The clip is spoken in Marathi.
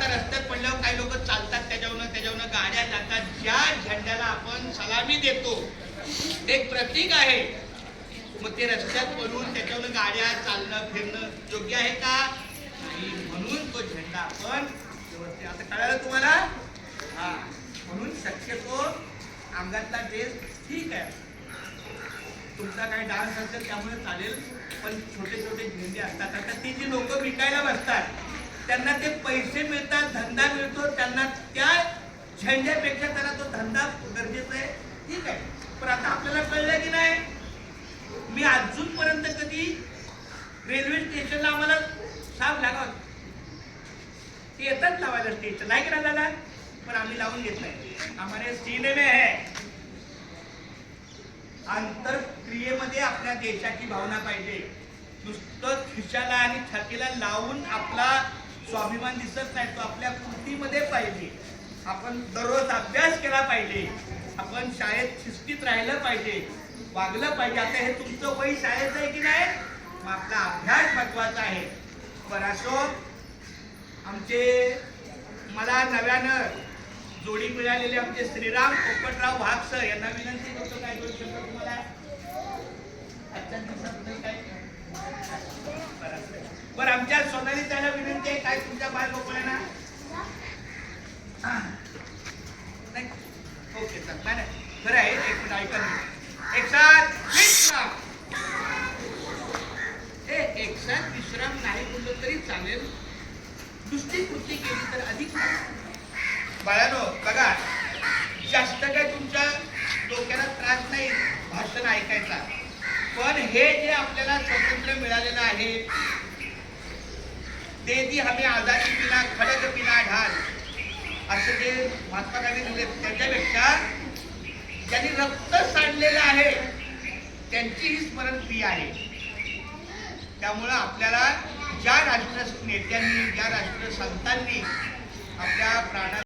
रस्त्यात पडल्यावर काही लोक चालतात, त्याच्यावरनं गाड्या जातात. ज्या झेंड्याला आपण सलामी देतो एक प्रतीक आहे, मग ते रस्त्यात पडून त्याच्यावरनं गाड्या चालणं फिरणं योग्य आहे का? नाही. म्हणून तो झेंडा आपण व्यवस्थित, आता कळालं तुम्हाला? हा, म्हणून शक्यतो अंगातला ड्रेस ठीक आहे, तुमचा काही डान्स असेल त्यामुळे चालेल, पण छोटे छोटे झेंडे असतात. आता ती जी लोक विकायला बसतात त्यांना ते पैसे मिळतात, धंदा मिळतो, त्यांना त्या झेंड्यापेक्षा त्यांना तो धंदा गरजेचा आहे, ठीक आहे. पण आता आपल्याला कळलं की नाही, मी अजूनपर्यंत कधी रेल्वे स्टेशनला आम्हाला साप लागावं ते येतात लावायला स्टेशन नाही की दादा, पण आम्ही लावून घेत नाही. हमारे सीने में है, अंतरक्रियेमध्ये आपल्या देशाची भावना पाहिजे. नुसतं खिशाला आणि छातीला लावून आपला स्वाभिमान दिसत नाही, तो आपल्या कृतीमध्ये पाहिजे. आपण दररोज अभ्यास केला पाहिजे, आपण शाळेत शिस्तीत राहिलं पाहिजे, वागलं पाहिजे. आता हे तुमचं वय शाळेचं आहे की नाही, मग आपला अभ्यास महत्वाचा आहे. बराचो आमचे मला नव्यानं जोडी मिळालेले आमचे श्रीराम पोपटराव भाग सर यांना विनंती करतो, काय दोन शब्द तुम्हाला आजच्या दिवसाबद्दल काय. बरं, आमच्या सोनाली त्याला विनंती आहे, काय तुमच्या बाल गोपाळांना नाही? ओके सर, नाही खरं आहे. एक मिनिट ऐका, एक साथ विश्राम. एक साथ विश्राम नाही बोललं तरी चालेल, दुसरी कृती केली तर अधिक. बाळानो बघा, जास्त काय तुमच्या डोक्याला त्रास नाही भाषण ऐकायचा, पण हे जे आपल्याला स्वातंत्र्य मिळालेलं आहे, ते दी हमें आजादी पिना खडक पिना ढाल असं जे महात्मा गांधी दिले, त्याच्यापेक्षा ज्यांनी रक्त सांडलेलं आहे त्यांची ही स्मरणक्रिया आहे. त्यामुळं आपल्याला ज्या राष्ट्र नेत्यांनी, ज्या राष्ट्र संतांनी आपल्या प्राणा